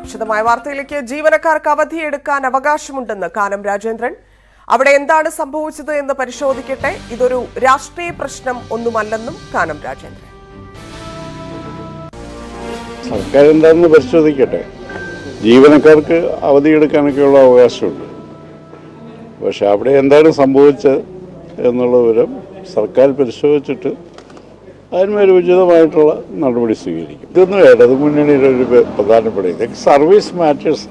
വിശദമായ വാർത്തയിലേക്ക്. ജീവനക്കാർക്ക് അവധിയെടുക്കാൻ അവകാശമുണ്ടെന്ന് കാനം രാജേന്ദ്രൻ. അവിടെ എന്താണ് സംഭവിച്ചത് എന്ന് പരിശോധിക്കട്ടെ. ഇതൊരു രാഷ്ട്രീയ പ്രശ്നം ഒന്നുമല്ലെന്നും കാനം രാജേന്ദ്രൻ. സർക്കാർ എന്താണെന്ന് പരിശോധിക്കട്ടെ. ജീവനക്കാർക്ക് അവധിയെടുക്കാനൊക്കെയുള്ള അവകാശമുണ്ട്. പക്ഷെ അവിടെ എന്താണ് സംഭവിച്ചത് എന്നുള്ള വിവരം സർക്കാർ പരിശോധിച്ചിട്ട് അതിന്മേൽ ഉചിതമായിട്ടുള്ള നടപടി സ്വീകരിക്കും. ഇതൊന്നും ഇടതു മുന്നണിയുടെ ഒരു പ്രധാനപ്പെട്ട ഇതൊക്കെ സർവീസ് മാറ്റേഴ്സ്.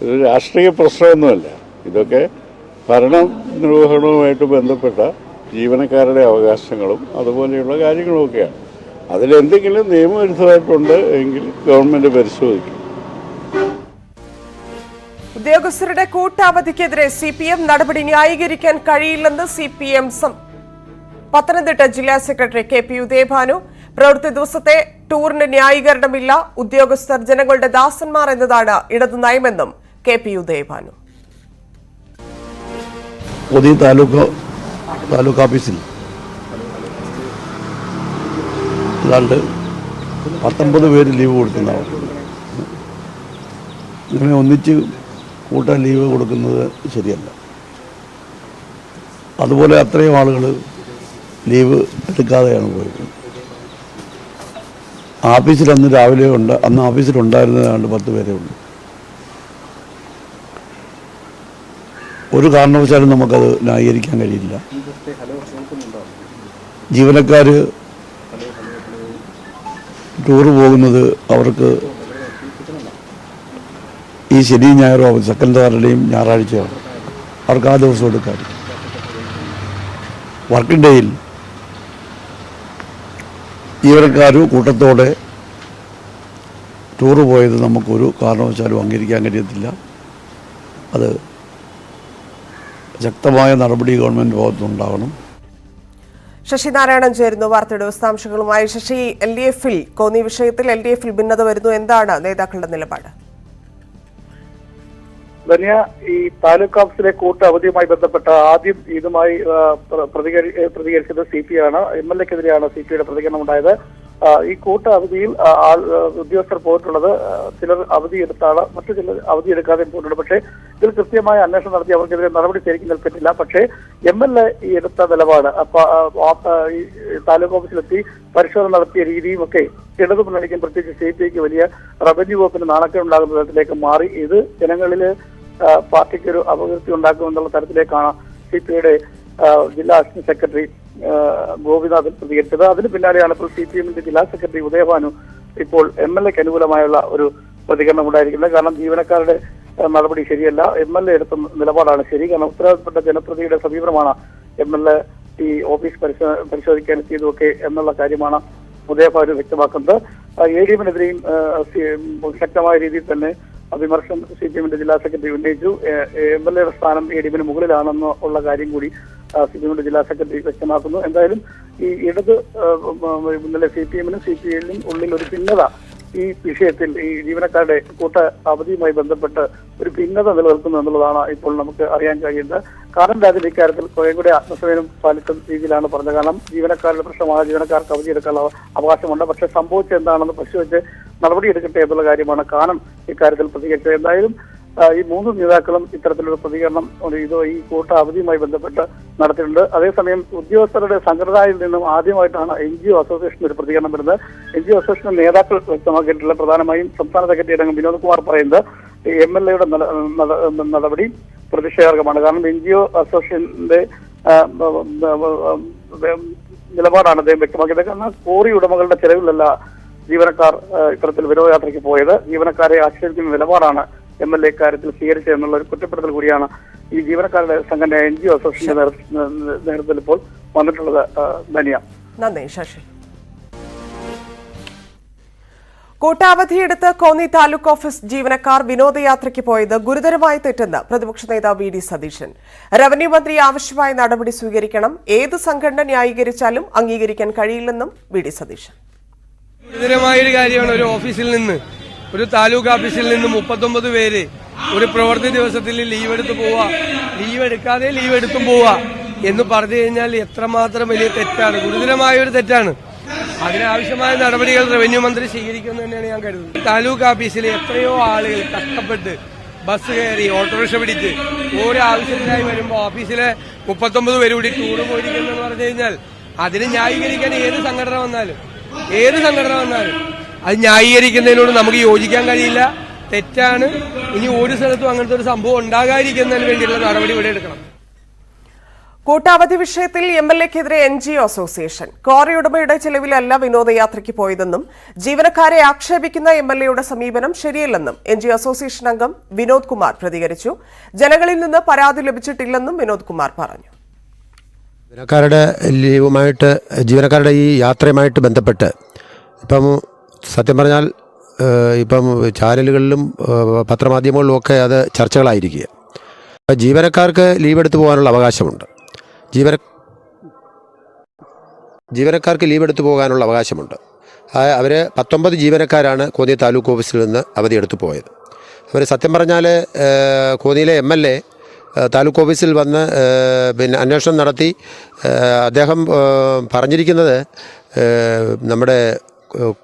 ഇത് രാഷ്ട്രീയ പ്രശ്നമൊന്നുമല്ല. ഇതൊക്കെ ഭരണ നിർവഹണവുമായിട്ട് ബന്ധപ്പെട്ട ജീവനക്കാരുടെ അവകാശങ്ങളും അതുപോലെയുള്ള കാര്യങ്ങളുമൊക്കെയാണ്. അതിലെന്തെങ്കിലും നിയമവിരുദ്ധമായിട്ടുണ്ട് എങ്കിൽ ഗവൺമെന്റ് പരിശോധിക്കും. ഉദ്യോഗസ്ഥരുടെ കൂട്ടവധിക്കെതിരെ CPM നടപടി ന്യായീകരിക്കാൻ കഴിയില്ലെന്ന് CPM പത്തനംതിട്ട ജില്ലാ സെക്രട്ടറി KP ഉദയഭാനു. പ്രവൃത്തി ദിവസത്തെ ടൂറിന് ന്യായീകരണമില്ല. ഉദ്യോഗസ്ഥർ ജനങ്ങളുടെ ദാസന്മാർ എന്നതാണ് ഇടതു നയമെന്നും KP ഉദയഭാനു. താലൂക്ക് ഓഫീസിൽ അല്ലാണ്ട് 19 പേര് ലീവ് കൊടുക്കുന്നതാണ്. ഇങ്ങനെ ഒന്നിച്ച് കൂട്ടാൻ ലീവ് കൊടുക്കുന്നത് ശരിയല്ല. അതുപോലെ അത്രയും ആളുകൾ ലീവ് എടുക്കാതെയാണ് പോയത്. ഓഫീസിൽ അന്ന് രാവിലെ അന്ന് ഓഫീസിലുണ്ടായിരുന്നതാണ്ട് 10 പേരേ ഉള്ളൂ. ഒരു കാരണവശാലും നമുക്കത് ന്യായീകരിക്കാൻ കഴിയില്ല. ജീവനക്കാർ ടൂറ് പോകുന്നത് അവർക്ക് ഈ ശനി ഞായറോ സെക്കൻഡ് സാറ്റർഡേയും ഞായറാഴ്ചയാണ്. അവർക്ക് ആ ദിവസം എടുക്കാൻ വർക്കിംഗ് ഡേയിൽ ജീവനക്കാർ കൂട്ടത്തോടെ ടൂറ് പോയത് നമുക്കൊരു കാരണവശാലും അംഗീകരിക്കാൻ കഴിയത്തില്ല. അത് ശക്തമായ നടപടി ഗവൺമെൻറ് ഭാഗത്തുനിന്നുണ്ടാവണം. ശശിനാരായണൻ ചേരുന്നു വാർത്തയുടെ വിശദാംശങ്ങളുമായി. ശശി, LDF-ൽ കോന്നി വിഷയത്തിൽ LDF-ൽ ഭിന്നത വരുന്നു. എന്താണ് നേതാക്കളുടെ നിലപാട്? ധന്യ, ഈ താലൂക്ക് ഓഫീസിലെ കൂട്ട അവധിയുമായി ബന്ധപ്പെട്ട ആദ്യം ഇതുമായി പ്രതികരിച്ചത് CP ആണ്. MLA-ക്കെതിരെയാണ് CPയുടെ പ്രതികരണം ഉണ്ടായത്. ഈ കൂട്ട അവധിയിൽ ഉദ്യോഗസ്ഥർ പോയിട്ടുള്ളത് ചിലർ അവധി എടുത്താണ്, മറ്റു ചിലർ അവധി എടുക്കാതെ പോയിട്ടുണ്ട്. പക്ഷേ ഇതിൽ കൃത്യമായ അന്വേഷണം നടത്തി അവർക്കെതിരെ നടപടി ശരിക്കും നിൽക്കുന്നില്ല. പക്ഷേ MLA ഈ എടുത്ത നിലപാട് ഈ താലൂക്ക് ഓഫീസിലെത്തി പരിശോധന നടത്തിയ രീതിയും ഒക്കെ ഇടതു മുന്നണിക്കും പ്രത്യേകിച്ച് CPക്ക് വലിയ റവന്യൂ വകുപ്പിന് നാണക്കേടുണ്ടാകുന്ന തരത്തിലേക്ക് മാറി. ഇത് ജനങ്ങളിൽ പാർട്ടിക്ക് ഒരു അപകീർത്തി ഉണ്ടാക്കുമെന്നുള്ള തരത്തിലേക്കാണ് CPയുടെ ജില്ലാ അസിസ്റ്റന്റ് സെക്രട്ടറി ഗോപിനാഥൻ പ്രതികരിച്ചത്. അതിന് പിന്നാലെയാണ് ഇപ്പോൾ CPM-ന്റെ ജില്ലാ സെക്രട്ടറി ഉദയഭാനു ഇപ്പോൾ MLA-ക്ക് അനുകൂലമായുള്ള ഒരു പ്രതികരണം ഉണ്ടായിരിക്കുന്നത്. കാരണം ജീവനക്കാരുടെ നടപടി ശരിയല്ല, MLA എടുത്ത നിലപാടാണ് ശരി. കാരണം ഉത്തരവാദിത്തപ്പെട്ട ജനപ്രതിയുടെ സമീപനമാണ് MLA ഈ ഓഫീസ് പരിശോധിക്കാൻ എത്തിയതൊക്കെ എന്നുള്ള കാര്യമാണ് ഉദയഭാനു വ്യക്തമാക്കുന്നത്. ADM-നെതിരെയും ശക്തമായ രീതിയിൽ തന്നെ വിമർശനം CPM-ന്റെ ജില്ലാ സെക്രട്ടറി ഉന്നയിച്ചു. MLA-യുടെ സ്ഥാനം ADM-ന് മുകളിലാണെന്ന് ഉള്ള കാര്യം കൂടി CPM-ന്റെ ജില്ലാ സെക്രട്ടറി വ്യക്തമാക്കുന്നു. എന്തായാലും ഈ ഇടത് ഇന്നലെ CPM-നും CPI-നും ഉള്ളിൽ ഒരു ഭിന്നത ഈ വിഷയത്തിൽ ഈ ജീവനക്കാരുടെ കൂട്ട അവധിയുമായി ബന്ധപ്പെട്ട് ഒരു ഭിന്നത നിലനിൽക്കുന്നു എന്നുള്ളതാണ് ഇപ്പോൾ നമുക്ക് അറിയാൻ കഴിയുന്നത്. കാനം രാജൻ ഇക്കാര്യത്തിൽ കുറെ കൂടി ആത്മസമയം പാലിച്ച രീതിയിലാണ് പറഞ്ഞത്. കാരണം ജീവനക്കാരുടെ പ്രശ്നമാണ്, ജീവനക്കാർക്ക് അവധിയെടുക്കാനുള്ള അവകാശമുണ്ട്. പക്ഷെ സംഭവിച്ചത് എന്താണെന്ന് പരിശോധിച്ച് നടപടിയെടുക്കട്ടെ എന്നുള്ള കാര്യമാണ് കാനം ഇക്കാര്യത്തിൽ പ്രതികരിച്ചത്. എന്തായാലും ഈ 3 നേതാക്കളും ഇത്തരത്തിലൊരു പ്രതികരണം ഈ കൂട്ട അവധിയുമായി ബന്ധപ്പെട്ട് നടത്തിയിട്ടുണ്ട്. അതേസമയം ഉദ്യോഗസ്ഥരുടെ സംഘടനയിൽ നിന്നും ആദ്യമായിട്ടാണ് NGO അസോസിയേഷൻ ഒരു പ്രതികരണം വരുന്നത്. NGO അസോസിയേഷൻ നേതാക്കൾ വ്യക്തമാക്കിയിട്ടുള്ള പ്രധാനമായും സംസ്ഥാന സെക്രട്ടറി അടങ്ങും വിനോദ് കുമാർ പറയുന്നത് MLA-യുടെ നടപടി പ്രതിഷേധാർഹമാണ്. കാരണം NGO അസോസിയേഷന്റെ നിലപാടാണ് അദ്ദേഹം വ്യക്തമാക്കിയത്. കാരണം കോറി ഉടമകളുടെ ചെലവിലല്ല ജീവനക്കാർ ഇത്തരത്തിൽ വിനോദയാത്രയ്ക്ക് പോയത്. ജീവനക്കാരെ ആശ്രയിക്കുന്ന നിലപാടാണ് MLA കാര്യത്തിൽ സ്വീകരിച്ചത് എന്നുള്ള ഒരു കുറ്റപ്പെടുത്തൽ കൂടിയാണ് ഈ ജീവനക്കാരുടെ സംഘടന NGO അസോസിയേഷന്റെ നേതൃത്വത്തിൽ ഇപ്പോൾ വന്നിട്ടുള്ളത്. ധന്യ. നന്ദി ശശി. കൂട്ടാവധിയെടുത്ത് കോന്നി താലൂക്ക് ഓഫീസ് ജീവനക്കാർ വിനോദയാത്രയ്ക്ക് പോയത് ഗുരുതരമായ തെറ്റെന്ന് പ്രതിപക്ഷ നേതാവ് VD സതീശൻ. റവന്യൂ മന്ത്രി ആവശ്യമായ നടപടി സ്വീകരിക്കണം. ഏത് സംഘടന ന്യായീകരിച്ചാലും അംഗീകരിക്കാൻ കഴിയില്ലെന്നും VD സതീശൻ. ഗുരുതരമായൊരു കാര്യമാണ്. ഒരു ഓഫീസിൽ നിന്ന്, ഒരു താലൂക്ക് ഓഫീസിൽ നിന്ന് 39 പേര് ഒരു പ്രവൃത്തി ദിവസത്തിൽ ലീവ് എടുത്തു പോവുക, ലീവ് എടുക്കാതെ ലീവ് എടുത്തും പോവുക എന്ന് പറഞ്ഞു കഴിഞ്ഞാൽ എത്രമാത്രം വലിയ തെറ്റാണ്, ഗുരുതരമായ ഒരു തെറ്റാണ്. അതിനാവശ്യമായ നടപടികൾ റവന്യൂ മന്ത്രി സ്വീകരിക്കുമെന്ന് തന്നെയാണ് ഞാൻ കരുതുന്നത്. താലൂക്ക് ഓഫീസിൽ എത്രയോ ആളുകൾ കഷ്ടപ്പെട്ട് ബസ് കയറി ഓട്ടോറിക്ഷ പിടിച്ച് ഓരോ ആവശ്യത്തിനായി വരുമ്പോൾ ഓഫീസിലെ 39 പേര് കൂടി ടൂറ് പോയിരിക്കുന്നെന്ന് പറഞ്ഞു കഴിഞ്ഞാൽ അതിന് ന്യായീകരിക്കാൻ ഏത് സംഘടന വന്നാലും അത് ന്യായീകരിക്കുന്നതിനോട് നമുക്ക് യോജിക്കാൻ കഴിയില്ല. തെറ്റാണ്. ഇനി ഒരു സ്ഥലത്തും അങ്ങനത്തെ ഒരു സംഭവം ഉണ്ടാകാതിരിക്കുന്നതിന് വേണ്ടിയുള്ള നടപടി ഇവിടെ എടുക്കണം. കൂട്ടാവധി വിഷയത്തിൽ MLAക്കെതിരെ NGO അസോസിയേഷൻ. ക്വാറി ഉടമയുടെ ചെലവിലല്ല വിനോദയാത്രയ്ക്ക് പോയതെന്നും ജീവനക്കാരെ ആക്ഷേപിക്കുന്ന MLAയുടെ സമീപനം ശരിയല്ലെന്നും NGO അസോസിയേഷൻ അംഗം വിനോദ് കുമാർ പ്രതികരിച്ചു. ജനങ്ങളിൽ നിന്ന് പരാതി ലഭിച്ചിട്ടില്ലെന്നും വിനോദ് കുമാർ പറഞ്ഞു. ജീവനക്കാരുടെ ഈ യാത്രയുമായിട്ട് ബന്ധപ്പെട്ട് ഇപ്പം സത്യം പറഞ്ഞാൽ ഇപ്പം ചാനലുകളിലും പത്രമാധ്യമങ്ങളിലും ഒക്കെ അത് ചർച്ചകളായിരിക്കുക. ജീവനക്കാർക്ക് ലീവ് എടുത്തു പോകാനുള്ള അവകാശമുണ്ട്. ജീവനക്കാർക്ക് ലീവ് എടുത്തു പോകാനുള്ള അവകാശമുണ്ട്. അവർ 19 ജീവനക്കാരാണ് കോന്നി താലൂക്ക് ഓഫീസിൽ നിന്ന് അവധിയെടുത്തു പോയത്. അവർ സത്യം പറഞ്ഞാൽ കോന്നിയിലെ MLA താലൂക്ക് ഓഫീസിൽ വന്ന് അന്വേഷണം നടത്തി അദ്ദേഹം പറഞ്ഞിരിക്കുന്നത് നമ്മുടെ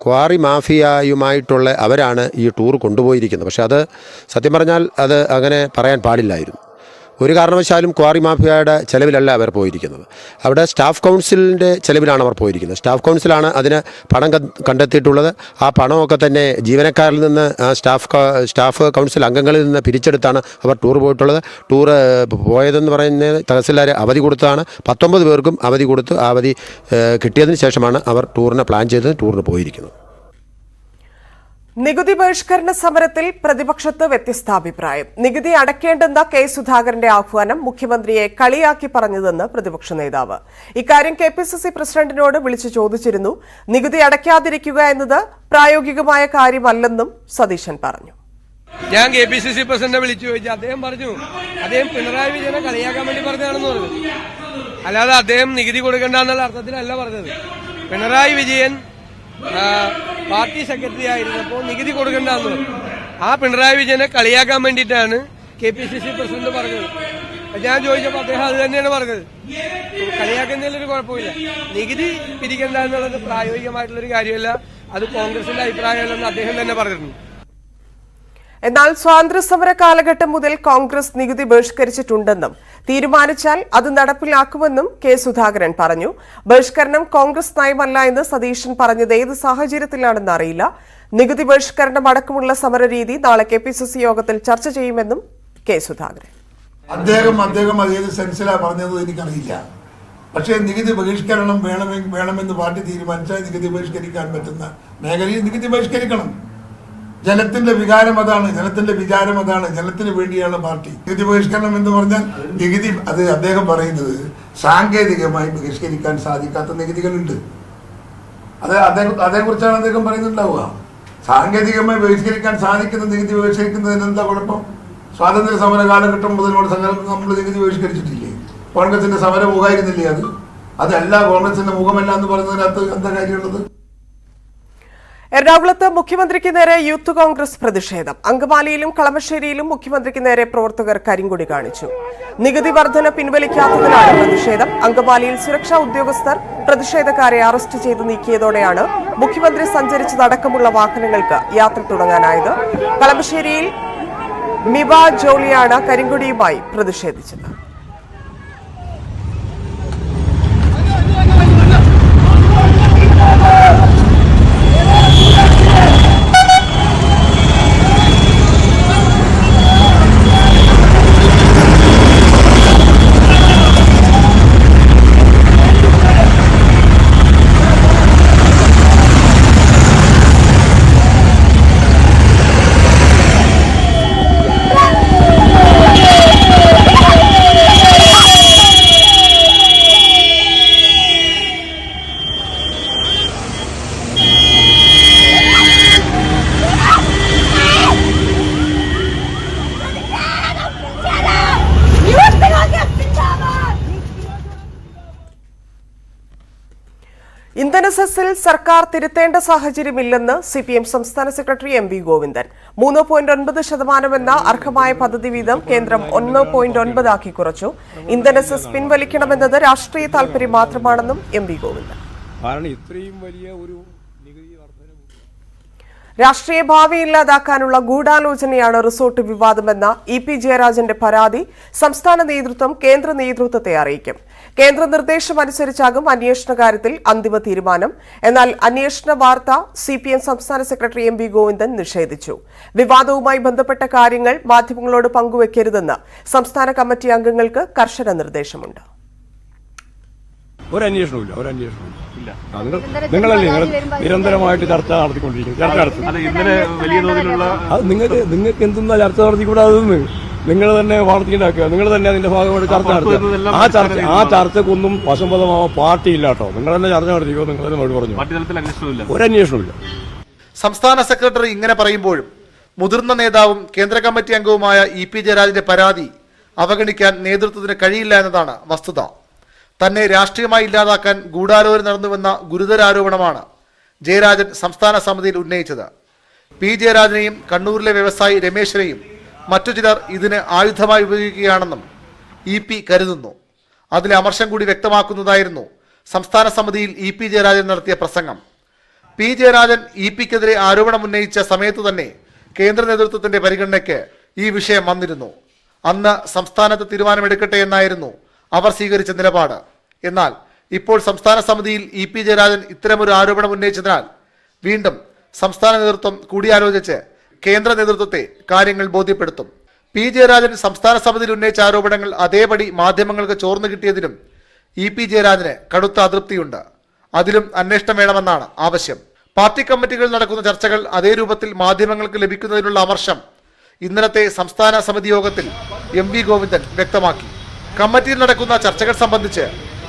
ക്വാറി മാഫിയയുമായിട്ടുള്ള അവരാണ് ഈ ടൂർ കൊണ്ടുപോയിരിക്കുന്നത്. പക്ഷേ അത് സത്യം പറഞ്ഞാൽ അത് അങ്ങനെ പറയാൻ പാടില്ലായിരുന്നു. ഒരു കാരണവശാലും ക്വാറി മാഫിയയുടെ ചെലവിലല്ല അവർ പോയിരിക്കുന്നത്. അവിടെ സ്റ്റാഫ് കൗൺസിലിൻ്റെ ചെലവിലാണ് അവർ പോയിരിക്കുന്നത്. സ്റ്റാഫ് കൗൺസിലാണ് അതിന് പണം കണ്ടെത്തിയിട്ടുള്ളത്. ആ പണമൊക്കെ തന്നെ ജീവനക്കാരിൽ നിന്ന് സ്റ്റാഫ് കൗൺസിൽ അംഗങ്ങളിൽ നിന്ന് പിരിച്ചെടുത്താണ് അവർ ടൂർ പോയിട്ടുള്ളത്. ടൂറ് പോയതെന്ന് പറയുന്നത് തഹസിൽദാർ അവധി കൊടുത്തതാണ്. 19 പേർക്കും അവധി കൊടുത്ത് അവധി കിട്ടിയതിന് ശേഷമാണ് അവർ ടൂറിനെ പ്ലാൻ ചെയ്ത് ടൂറിന് പോയിരിക്കുന്നത്. നികുതി ബഹിഷ്കരണ സമരത്തിൽ പ്രതിപക്ഷത്ത് വ്യത്യസ്താഭിപ്രായം. നികുതി അടയ്ക്കേണ്ടെന്ന കെ സുധാകരന്റെ ആഹ്വാനം മുഖ്യമന്ത്രിയെ കളിയാക്കി പറഞ്ഞതെന്ന് പ്രതിപക്ഷ നേതാവ്. ഇക്കാര്യം KPCC പ്രസിഡന്റിനോട് വിളിച്ചു ചോദിച്ചിരുന്നു. നികുതി അടയ്ക്കാതിരിക്കുക എന്നത് പ്രായോഗികമായ കാര്യമല്ലെന്നും സതീശൻ പറഞ്ഞു. ഞാൻ KPCC പ്രസിഡന്റിനെ വിളിച്ചു ചോദിച്ചു. അദ്ദേഹം പറഞ്ഞു അദ്ദേഹം പിണറായി വിജയനെ കളിയാക്കാൻ വേണ്ടി പറഞ്ഞതാണെന്ന് പറഞ്ഞു. അല്ലാതെ അദ്ദേഹം നികുതി കൊടുക്കേണ്ട എന്നുള്ള അർത്ഥത്തിലല്ല പറഞ്ഞത്. പിണറായി വിജയൻ പാർട്ടി സെക്രട്ടറി ആയിരുന്നപ്പോൾ നികുതി കൊടുക്കണ്ടെന്ന് പറഞ്ഞു. ആ പിണറായി വിജയനെ കളിയാക്കാൻ വേണ്ടിയിട്ടാണ് KPCC പ്രസിഡന്റ് പറഞ്ഞത്. ഞാൻ ചോദിച്ചപ്പോൾ അദ്ദേഹം അത് തന്നെയാണ് പറഞ്ഞത്. കളിയാക്കുന്നതിലൊരു കുഴപ്പമില്ല. നികുതി പിരിക്കണ്ട എന്നുള്ളത് പ്രായോഗികമായിട്ടുള്ളൊരു കാര്യമല്ല. അത് കോൺഗ്രസിന്റെ അഭിപ്രായമല്ലെന്ന് അദ്ദേഹം തന്നെ പറഞ്ഞിരുന്നു. എന്നാൽ സ്വാതന്ത്ര്യസമര കാലഘട്ടം മുതൽ കോൺഗ്രസ് നികുതി ബഹിഷ്കരിച്ചിട്ടുണ്ടെന്നും തീരുമാനിച്ചാൽ അത് നടപ്പിലാക്കുമെന്നും കെ സുധാകരൻ പറഞ്ഞു. ബഹിഷ്കരണം കോൺഗ്രസ് നയമല്ല എന്ന് സതീശൻ പറഞ്ഞത് ഏത് സാഹചര്യത്തിലാണെന്ന് അറിയില്ല. നികുതി ബഹിഷ്കരണം അടക്കമുള്ള സമരരീതി നാളെ KPCC യോഗത്തിൽ ചർച്ച ചെയ്യുമെന്നും കെ സുധാകരൻ. അദ്ദേഹം അത് ഏത് സെൻസിലാണ് പറഞ്ഞത് എനിക്കറിയില്ല. പക്ഷേ നികുതി ബഹിഷ്കരണം വേണമെന്ന് പാർട്ടി തീരുമാനിച്ചാൽ നികുതി ബഹിഷ്കരിക്കാൻ പറ്റുന്ന മേഖലയിൽ നികുതി ബഹിഷ്കരിക്കണം. ജനത്തിന്റെ വികാരം അതാണ്, ജനത്തിന്റെ വിചാരം അതാണ്. ജനത്തിന് വേണ്ടിയാണ് പാർട്ടി. നികുതി ബഹിഷ്കരണം എന്ന് പറഞ്ഞാൽ നികുതി അത് അദ്ദേഹം പറയുന്നത് സാങ്കേതികമായി ബഹിഷ്കരിക്കാൻ സാധിക്കാത്ത നികുതികളുണ്ട്. അത് അതേക്കുറിച്ചാണ് അദ്ദേഹം പറയുന്നുണ്ടാവുക. സാങ്കേതികമായി ബഹിഷ്കരിക്കാൻ സാധിക്കുന്ന നികുതി ബഹിഷ്കരിക്കുന്നതിന് എന്താ കുഴപ്പം? സ്വാതന്ത്ര്യ സമര കാലഘട്ടം മുതലോട് നമ്മൾ നികുതി ബഹിഷ്കരിച്ചിട്ടില്ലേ? കോൺഗ്രസിന്റെ സമരമുഖമായിരുന്നില്ലേ അത്? അതല്ല കോൺഗ്രസിന്റെ മുഖമല്ല എന്ന് പറയുന്നതിനകത്ത് എന്താ കാര്യമുള്ളത്? എറണാകുളത്ത് മുഖ്യമന്ത്രിക്ക് നേരെ യൂത്ത് കോൺഗ്രസ് പ്രതിഷേധം. അങ്കമാലിയിലും കളമശ്ശേരിയിലും മുഖ്യമന്ത്രിക്ക് നേരെ പ്രവർത്തകർ കരിങ്കൊടി കാണിച്ചു. നികുതി വർധന പിൻവലിക്കാത്തതിലാണ് പ്രതിഷേധം. അങ്കമാലിയിൽ സുരക്ഷാ ഉദ്യോഗസ്ഥർ പ്രതിഷേധക്കാരെ അറസ്റ്റ് ചെയ്ത് നീക്കിയതോടെയാണ് മുഖ്യമന്ത്രി സഞ്ചരിച്ചതടക്കമുള്ള വാഹനങ്ങൾക്ക് യാത്ര തുടങ്ങാനായത്. കളമശ്ശേരിയിൽ മിവ ജോളിയാണ് കരിങ്കൊടിയുമായി പ്രതിഷേധിച്ചത്. ഇന്ധന സെസ്സിൽ സർക്കാർ തിരുത്തേണ്ട സാഹചര്യമില്ലെന്ന് CPM സംസ്ഥാന സെക്രട്ടറി MV ഗോവിന്ദൻ. 3.9% എന്ന അർഹമായ പദ്ധതി വീതം കേന്ദ്രം 1.9 ആക്കി കുറച്ചു. ഇന്ധന സെസ് പിൻവലിക്കണമെന്നത് രാഷ്ട്രീയ താൽപര്യം മാത്രമാണെന്നും MV ഗോവിന്ദൻ. കാരണം ഇത്രയും വലിയ ഒരു നികുതി വർധന രാഷ്ട്രീയ ഭാവി ഇല്ലാതാക്കാനുള്ള ഗൂഢാലോചനയാണ് റിസോർട്ട് വിവാദമെന്ന ഇ പി ജയരാജന്റെ പരാതി സംസ്ഥാന നേതൃത്വം കേന്ദ്ര നേതൃത്വത്തെ അറിയിക്കും. കേന്ദ്ര നിർദ്ദേശമനുസരിച്ചാകും അന്വേഷണ കാര്യത്തിൽ അന്തിമ തീരുമാനം. എന്നാൽ അന്വേഷണ വാർത്ത CPM സംസ്ഥാന സെക്രട്ടറി MV ഗോവിന്ദൻ നിഷേധിച്ചു. വിവാദവുമായി ബന്ധപ്പെട്ട കാര്യങ്ങൾ മാധ്യമങ്ങളോട് പങ്കുവയ്ക്കരുതെന്ന് സംസ്ഥാന കമ്മിറ്റി അംഗങ്ങൾക്ക് കർശന നിർദ്ദേശമുണ്ട്. ഒരന്വേഷണമില്ല. നിങ്ങളല്ലേ നിരന്തരമായിട്ട് ചർച്ച നടത്തിക്കൊണ്ടിരിക്കുന്നത്. ഇന്നലെ വലിയ തോതിലുള്ള അത് നിങ്ങൾക്ക് എന്തെന്നാ ചർച്ച നടത്തിക്കൂടാതെന്ന് നിങ്ങൾ തന്നെ വാർത്തയുണ്ടാക്കുക. നിങ്ങൾ തന്നെ അതിന്റെ ഭാഗമായിട്ട് ചർച്ച നടത്തുക. ആ ചർച്ചക്കൊന്നും വശംബദ്ധമാവാൻ പാർട്ടിയില്ല കേട്ടോ. നിങ്ങൾ തന്നെ ചർച്ച നടത്തിക്കോ. നിങ്ങൾ തന്നെ മറുപടി പറഞ്ഞു. മറ്റു അന്വേഷണമില്ല. ഒരന്വേഷണമില്ല. സംസ്ഥാന സെക്രട്ടറി ഇങ്ങനെ പറയുമ്പോഴും മുതിർന്ന നേതാവും കേന്ദ്ര കമ്മിറ്റി അംഗവുമായ ഇ പി ജയരാജന്റെ പരാതി അവഗണിക്കാൻ നേതൃത്വത്തിന് കഴിയില്ല എന്നതാണ് വസ്തുത. തന്നെ രാഷ്ട്രീയമായി ഇല്ലാതാക്കാൻ ഗൂഢാലോചന നടന്നുവെന്ന ഗുരുതര ആരോപണമാണ് ജയരാജൻ സംസ്ഥാന സമിതിയിൽ ഉന്നയിച്ചത്. പി ജയരാജനെയും കണ്ണൂരിലെ വ്യവസായി രമേശിനെയും മറ്റു ചിലർ ഇതിന് ആയുധമായി ഉപയോഗിക്കുകയാണെന്നും EP കരുതുന്നു. അതിലെ അമർഷം കൂടി വ്യക്തമാക്കുന്നതായിരുന്നു സംസ്ഥാന സമിതിയിൽ ഇ പി ജയരാജൻ നടത്തിയ പ്രസംഗം. പി ജയരാജൻ EP-ക്കെതിരെ ആരോപണം ഉന്നയിച്ച സമയത്ത് തന്നെ കേന്ദ്ര നേതൃത്വത്തിന്റെ പരിഗണനയ്ക്ക് ഈ വിഷയം വന്നിരുന്നു. അന്ന് സംസ്ഥാനത്ത് തീരുമാനമെടുക്കട്ടെ എന്നായിരുന്നു അവർ സ്വീകരിച്ച നിലപാട്. എന്നാൽ ഇപ്പോൾ സംസ്ഥാന സമിതിയിൽ ഇ പി ജയരാജൻ ഇത്തരമൊരു ആരോപണം ഉന്നയിച്ചതിനാൽ വീണ്ടും സംസ്ഥാന നേതൃത്വം കൂടിയാലോചിച്ച് കേന്ദ്ര നേതൃത്വത്തെ കാര്യങ്ങൾ ബോധ്യപ്പെടുത്തും. പി ജയരാജൻ സംസ്ഥാന സമിതിയിൽ ഉന്നയിച്ച ആരോപണങ്ങൾ അതേപടി മാധ്യമങ്ങൾക്ക് ചോർന്നു കിട്ടിയതിലും ഇ പി ജയരാജന് കടുത്ത അതൃപ്തിയുണ്ട്. അതിലും അന്വേഷണം വേണമെന്നാണ് ആവശ്യം. പാർട്ടി കമ്മിറ്റികളിൽ നടക്കുന്ന ചർച്ചകൾ അതേ രൂപത്തിൽ മാധ്യമങ്ങൾക്ക് ലഭിക്കുന്നതിനുള്ള അമർഷം ഇന്നലത്തെ സംസ്ഥാന സമിതി യോഗത്തിൽ MV ഗോവിന്ദൻ വ്യക്തമാക്കി. കമ്മിറ്റിയിൽ നടക്കുന്ന ചർച്ചകൾ സംബന്ധിച്ച്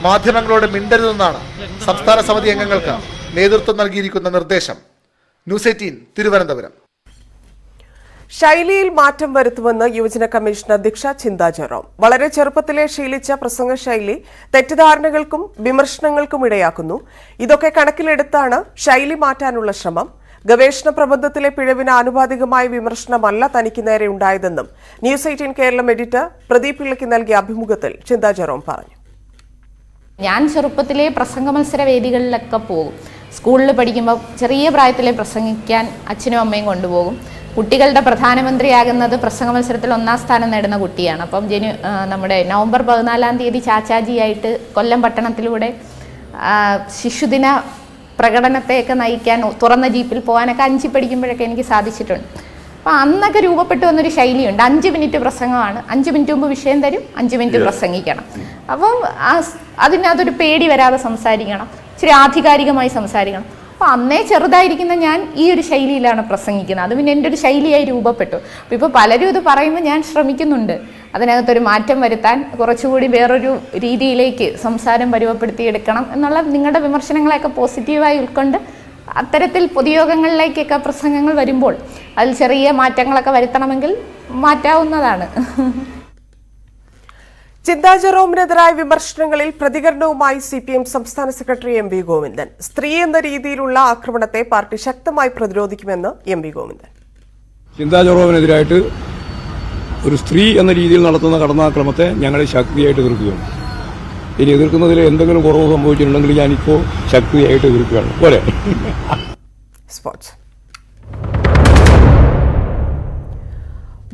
മാധ്യമങ്ങളോട് മിണ്ടരുതെന്നാണ് സംസ്ഥാന സമിതി അംഗങ്ങൾക്ക് നേതൃത്വം നൽകിയിരിക്കുന്ന നിർദ്ദേശം. ന്യൂസ് 18 തിരുവനന്തപുരം. ശൈലിയിൽ മാറ്റം വരുത്തുമെന്ന് യുവജന കമ്മീഷണർ ദീക്ഷ ചിന്താ ജെറോം. വളരെ ചെറുപ്പത്തിലെ ശീലിച്ച പ്രസംഗ ശൈലി തെറ്റിദ്ധാരണകൾക്കും വിമർശനങ്ങൾക്കും ഇടയാക്കുന്നു. ഇതൊക്കെ കണക്കിലെടുത്താണ് ശൈലി മാറ്റാനുള്ള ശ്രമം. ഗവേഷണ പ്രബന്ധത്തിലെ പിഴവിന് ആനുപാതികമായ വിമർശനമല്ല തനിക്ക് നേരെ ഉണ്ടായതെന്നും ന്യൂസ് 18 കേരളം എഡിറ്റർ പ്രദീപ് പിള്ളയ്ക്ക് നൽകിയ അഭിമുഖത്തിൽ ചിന്താ ജെറോം പറഞ്ഞു. ഞാൻ ചെറുപ്പത്തിലെ പ്രസംഗ മത്സര വേദികളിലൊക്കെ പോകും. സ്കൂളിൽ പഠിക്കുമ്പോൾ ചെറിയ പ്രായത്തിലെ പ്രസംഗിക്കാൻ അച്ഛനും അമ്മയും കൊണ്ടുപോകും. കുട്ടികളുടെ പ്രധാനമന്ത്രിയാകുന്നത് പ്രസംഗ മത്സരത്തിൽ 1ാം സ്ഥാനം നേടുന്ന കുട്ടിയാണ്. അപ്പം നമ്മുടെ നവംബർ 14-ാം തീയതി ചാച്ചാജിയായിട്ട് കൊല്ലം പട്ടണത്തിലൂടെ ശിശുദിന പ്രകടനത്തെയൊക്കെ നയിക്കാൻ തുറന്ന ജീപ്പിൽ പോകാനൊക്കെ 5 പഠിക്കുമ്പോഴൊക്കെ എനിക്ക് സാധിച്ചിട്ടുണ്ട്. അപ്പോൾ അന്നൊക്കെ രൂപപ്പെട്ടു വന്നൊരു ശൈലിയുണ്ട്. 5 മിനിറ്റ് പ്രസംഗമാണ്. 5 മിനിറ്റ് മുമ്പ് വിഷയം തരും, 5 മിനിറ്റ് പ്രസംഗിക്കണം. അപ്പം അതിനകത്തൊരു പേടി വരാതെ സംസാരിക്കണം, ഇച്ചിരി ആധികാരികമായി സംസാരിക്കണം. അപ്പോൾ അന്നേ ചെറുതായിരിക്കുന്ന ഞാൻ ഈ ഒരു ശൈലിയിലാണ് പ്രസംഗിക്കുന്നത്. അത് പിന്നെ എൻ്റെ ഒരു ശൈലിയായി രൂപപ്പെട്ടു. അപ്പോൾ ഇപ്പോൾ പലരും ഇത് പറയുമ്പോൾ ഞാൻ ശ്രമിക്കുന്നുണ്ട് അതിനകത്തൊരു മാറ്റം വരുത്താൻ, കുറച്ചുകൂടി വേറൊരു രീതിയിലേക്ക് സംസാരം പരുവപ്പെടുത്തിയെടുക്കണം എന്നുള്ള നിങ്ങളുടെ വിമർശനങ്ങളെയൊക്കെ പോസിറ്റീവായി ഉൾക്കൊണ്ട് അത്തരത്തിൽ പൊതുയോഗങ്ങളിലേക്കൊക്കെ പ്രസംഗങ്ങൾ വരുമ്പോൾ അതിൽ ചെറിയ മാറ്റങ്ങളൊക്കെ വരുത്തണമെങ്കിൽ മാറ്റാവുന്നതാണ്. ചിന്താ ജെറോമിനെതിരായ വിമർശനങ്ങളിൽ പ്രതികരണവുമായി CPM സംസ്ഥാന സെക്രട്ടറി MV ഗോവിന്ദൻ. സ്ത്രീ എന്ന രീതിയിലുള്ള ആക്രമണത്തെ പാർട്ടി ശക്തമായി പ്രതിരോധിക്കുമെന്ന് MV ഗോവിന്ദൻ. ചിന്താ ജെറോമിനെതിരായിട്ട് ഒരു സ്ത്രീ എന്ന രീതിയിൽ നടത്തുന്ന കടന്നാക്രമത്തെ ഞങ്ങൾ ശക്തിയായിട്ട് എതിർക്കുകയാണ്. ഇനി എതിർക്കുന്നതിൽ എന്തെങ്കിലും കുറവ് സംഭവിച്ചിട്ടുണ്ടെങ്കിൽ ഞാനിപ്പോൾ ശക്തിയായിട്ട് എതിർക്കുകയാണ്. പോരെ. സ്പോർട്സ്.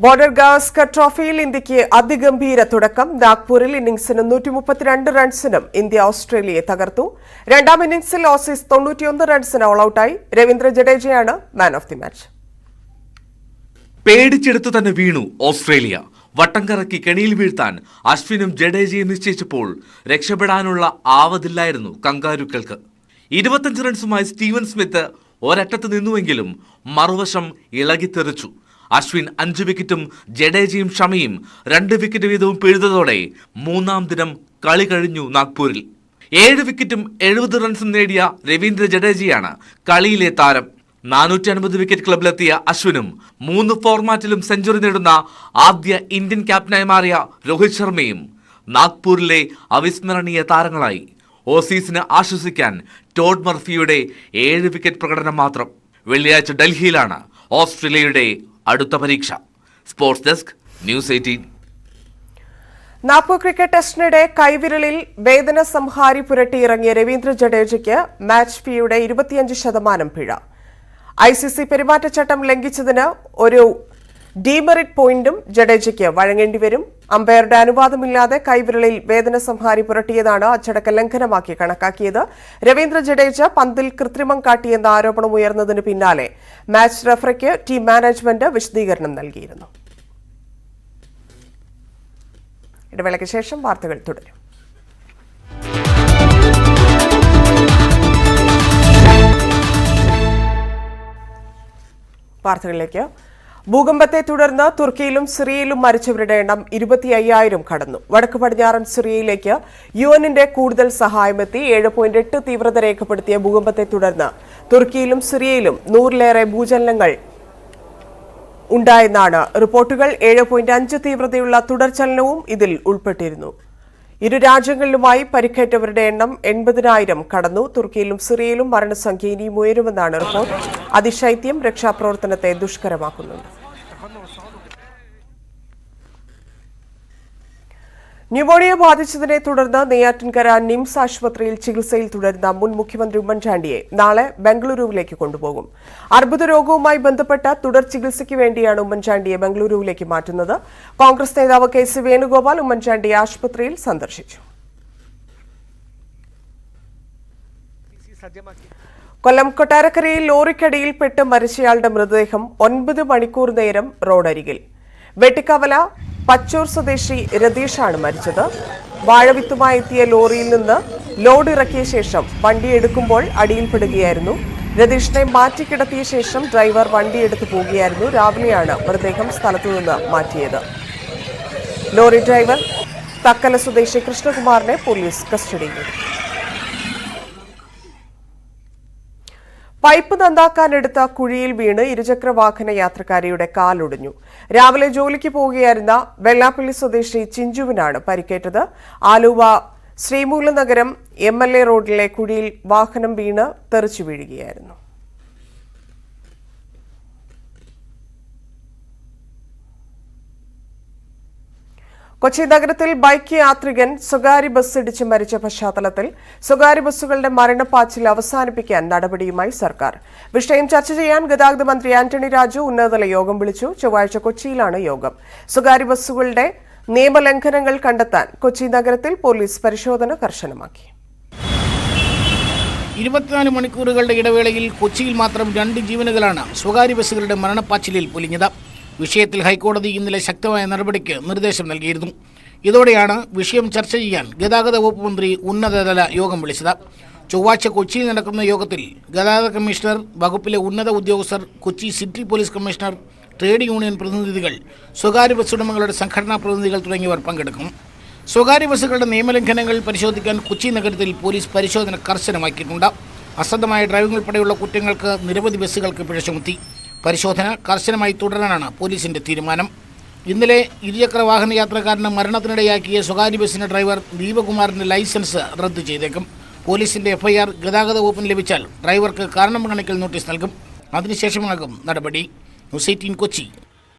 ബോർഡർ ഗാവസ്കർ ട്രോഫിയിൽ ഇന്ത്യയ്ക്ക് അതിഗംഭീര തുടക്കം. നാഗ്പൂരിൽ ഇന്നിംഗ്സിന് 132 റൺസിനും ഇന്ത്യ ഓസ്ട്രേലിയയെ തകർത്തു. 2ാം ഇന്നിംഗ്സിൽ ഓസീസ് 91 റൺസിന് ഓൾ ഔട്ടായി. രവീന്ദ്ര ജഡേജയാണ് മാൻ ഓഫ് ദി മാച്ച്. പേടിച്ചെടുത്തു തന്നെ വീണു ഓസ്ട്രേലിയ. വട്ടം കറക്കി കെണിയിൽ വീഴ്ത്താൻ അശ്വിനും ജഡേജയും നിശ്ചയിച്ചപ്പോൾ രക്ഷപ്പെടാനുള്ള ആവതില്ലായിരുന്നു കങ്കാരുക്കൾക്ക്. 25 റൺസുമായി സ്റ്റീവൻ സ്മിത്ത് ഒരറ്റത്ത് നിന്നുവെങ്കിലും മറുവശം ഇളകിത്തെറിച്ചു. അശ്വിൻ 5 വിക്കറ്റും ജഡേജയും ഷമിയും 2 വിക്കറ്റ് വീതവും പിഴുതതോടെ 3ാം ദിനം കളി കഴിഞ്ഞു നാഗ്പൂരിൽ. 7 വിക്കറ്റും 70 റൺസും നേടിയ രവീന്ദ്ര ജഡേജയാണ് കളിയിലെ താരം. 450 വിക്കറ്റ് ക്ലബിലെത്തിയ അശ്വിനും 3 ഫോർമാറ്റിലും സെഞ്ചുറി നേടുന്ന ആദ്യ ഇന്ത്യൻ ക്യാപ്റ്റനായി മാറിയ രോഹിത് ശർമ്മയും നാഗ്പൂരിലെ അവിസ്മരണീയ താരങ്ങളായി. ഓസീസിന് ആശ്വസിക്കാൻ ടോഡ് മർഫിയുടെ 7 വിക്കറ്റ് പ്രകടനം മാത്രം. വെള്ളിയാഴ്ച ഡൽഹിയിലാണ് ഓസ്ട്രേലിയയുടെ അടുത്ത പരീക്ഷ. Sports desk, news 18. Nagpur cricket ടെസ്റ്റിനിടെ കൈവിരലിൽ വേദന സംഹാരി പുരട്ടിയിറങ്ങിയ രവീന്ദ്ര ജഡേജയ്ക്ക് മാച്ച് ഫീയുടെ 25% പിഴ. ICC പെരുമാറ്റച്ചട്ടം ലംഘിച്ചതിന് ഒരു ഡീമെറിറ്റ് പോയിന്റും ജഡേജയ്ക്ക് വഴങ്ങേണ്ടിവരും. അമ്പയറുടെ അനുവാദമില്ലാതെ കൈവിരലിൽ വേദന സംഹാരി പുരട്ടിയതാണ് അച്ചടക്ക ലംഘനമാക്കി കണക്കാക്കിയത്. രവീന്ദ്ര ജഡേജ പന്തിൽ കൃത്രിമം കാട്ടിയെന്ന ആരോപണം ഉയർന്നതിന് പിന്നാലെ മാച്ച് റഫറിക്ക് ടീം മാനേജ്മെന്റ് വിശദീകരണം നൽകിയിരുന്നു. ഇടവേളയ്ക്ക് ശേഷം വാർത്തകൾ തുടരും. വാർത്തകളിലേക്ക്. ഭൂകമ്പത്തെ തുടർന്ന് തുർക്കിയിലും സിറിയയിലും മരിച്ചവരുടെ എണ്ണം 25,000 കടന്നു. വടക്ക് പടിഞ്ഞാറൻ സിറിയയിലേക്ക് UN-ന്റെ കൂടുതൽ സഹായമെത്തി. 7.8 തീവ്രത രേഖപ്പെടുത്തിയ ഭൂകമ്പത്തെ തുടർന്ന് തുർക്കിയിലും സിറിയയിലും 100-ലേറെ ഭൂചലനങ്ങൾ ഉണ്ടായെന്നാണ് റിപ്പോർട്ടുകൾ. 7.5 തീവ്രതയുള്ള തുടർചലനവും ഇതിൽ ഉൾപ്പെട്ടിരുന്നു. ഇരു രാജ്യങ്ങളിലുമായി പരിക്കേറ്റവരുടെ എണ്ണം 80,000 കടന്നു. തുർക്കിയിലും സിറിയയിലും മരണസംഖ്യ ഇനിയും ഉയരുമെന്നാണ് റിപ്പോർട്ട്. അതിശൈത്യം രക്ഷാപ്രവർത്തനത്തെ ദുഷ്കരമാക്കുന്നുണ്ട്. ന്യൂമോണിയ ബാധിച്ചതിനെ തുടർന്ന് നെയ്യാറ്റിൻകര നിംസ് ആശുപത്രിയിൽ ചികിത്സയിൽ തുടരുന്ന മുൻ മുഖ്യമന്ത്രി ഉമ്മൻചാണ്ടിയെ നാളെ ബംഗളൂരുവിലേക്ക് കൊണ്ടുപോകും. അർബുദ രോഗവുമായി ബന്ധപ്പെട്ട തുടർ ചികിത്സയ്ക്ക് വേണ്ടിയാണ് ഉമ്മൻചാണ്ടിയെ ബംഗളൂരുവിലേക്ക് മാറ്റുന്നത്. കോൺഗ്രസ് നേതാവ് KC വേണുഗോപാൽ ഉമ്മൻചാണ്ടിയെ ആശുപത്രിയിൽ സന്ദർശിച്ചു. കൊല്ലം കൊട്ടാരക്കരയിൽ ലോറിക്കടിയിൽപ്പെട്ട് മരിച്ചയാളുടെ മൃതദേഹം 9 മണിക്കൂർ നേരം റോഡരികിൽ. വെട്ടിക്കവല പച്ചൂർ സ്വദേശി രതീഷാണ് മരിച്ചത്. വാഴവിത്തുമായി എത്തിയ ലോറിയിൽ നിന്ന് ലോഡ് ഇറക്കിയ ശേഷം വണ്ടി എടുക്കുമ്പോൾ അടിയിൽപ്പെടുകയായിരുന്നു. രതീഷിനെ മാറ്റിക്കിടത്തിയ ശേഷം ഡ്രൈവർ വണ്ടിയെടുത്ത് പോവുകയായിരുന്നു. രാവിലെയാണ് മൃതദേഹം സ്ഥലത്തുനിന്ന് മാറ്റിയത്. ലോറി ഡ്രൈവർ തക്കല സ്വദേശി കൃഷ്ണകുമാറിനെ പോലീസ് കസ്റ്റഡിയിലെടുത്തു. പൈപ്പ് നന്നാക്കാനെടുത്ത കുഴിയിൽ വീണ് ഇരുചക്ര വാഹന യാത്രക്കാരിയുടെ കാലൊടിഞ്ഞു. രാവിലെ ജോലിക്ക് പോവുകയായിരുന്ന വെള്ളാപ്പള്ളി സ്വദേശി ചിഞ്ചുവിനാണ് പരിക്കേറ്റത്. ആലുവ ശ്രീമൂലനഗരം MLA റോഡിലെ കുഴിയിൽ വാഹനം വീണ് തെറിച്ചു വീഴുകയായിരുന്നു. കൊച്ചി നഗരത്തിൽ ബൈക്ക് യാത്രികൻ സ്വകാര്യ ബസ് ഇടിച്ച് മരിച്ച പശ്ചാത്തലത്തിൽ സ്വകാര്യ ബസ്സുകളുടെ മരണപ്പാച്ചിൽ അവസാനിപ്പിക്കാൻ നടപടിയുമായി സർക്കാർ. വിഷയം ചർച്ച ചെയ്യാൻ ഗതാഗത മന്ത്രി ആന്റണി രാജു ഉന്നതതല യോഗം വിളിച്ചു. ചൊവ്വാഴ്ച കൊച്ചിയിലാണ് യോഗം. സ്വകാര്യ ബസ്സുകളുടെ നിയമലംഘനങ്ങൾ കണ്ടെത്താൻ കൊച്ചി നഗരത്തിൽ പോലീസ് പരിശോധന കർശനമാക്കി. 24 മണിക്കൂറുകളുടെ ഇടവേളയിൽ കൊച്ചിയിൽ മാത്രം 2 ജീവനുകളാണ് സ്വകാര്യ ബസ്സുകളുടെ മരണപ്പാച്ചിലിൽ പൊലിഞ്ഞത്. വിഷയത്തിൽ ഹൈക്കോടതി ഇന്നലെ ശക്തമായ നടപടിക്ക് നിർദ്ദേശം നൽകിയിരുന്നു. ഇതോടെയാണ് വിഷയം ചർച്ച ചെയ്യാൻ ഗതാഗത വകുപ്പ് മന്ത്രി ഉന്നതതല യോഗം വിളിച്ചത്. ചൊവ്വാഴ്ച കൊച്ചിയിൽ നടക്കുന്ന യോഗത്തിൽ ഗതാഗത കമ്മീഷണർ, വകുപ്പിലെ ഉന്നത ഉദ്യോഗസ്ഥർ, Kochi city police commissioner, trade union പ്രതിനിധികൾ, സ്വകാര്യ ബസ് ഉടമകളുടെ സംഘടനാ പ്രതിനിധികൾ തുടങ്ങിയവർ പങ്കെടുക്കും. സ്വകാര്യ ബസ്സുകളുടെ നിയമലംഘനങ്ങൾ പരിശോധിക്കാൻ കൊച്ചി നഗരത്തിൽ പോലീസ് പരിശോധന കർശനമാക്കിയിട്ടുണ്ട്. അശ്രദ്ധമായ ഡ്രൈവിംഗ് ഉൾപ്പെടെയുള്ള കുറ്റങ്ങൾക്ക് നിരവധി ബസ്സുകൾക്ക് പിഴ ചുമത്തി. പരിശോധന കർശനമായി തുടരാനാണ് പോലീസിന്റെ തീരുമാനം. ഇന്നലെ ഇരുചക്ര വാഹന യാത്രക്കാരന് മരണത്തിനിടയാക്കിയ സ്വകാര്യ ബസ്സിന്റെ ഡ്രൈവർ ദീപകുമാറിന്റെ ലൈസൻസ് റദ്ദു ചെയ്തേക്കും. പോലീസിന്റെ FIR ഗതാഗത വകുപ്പിന് ലഭിച്ചാൽ ഡ്രൈവർക്ക് കാരണം കാണിക്കൽ നോട്ടീസ് നൽകും. അതിനുശേഷമാകും നടപടി. ന്യൂസ് 18 കൊച്ചി.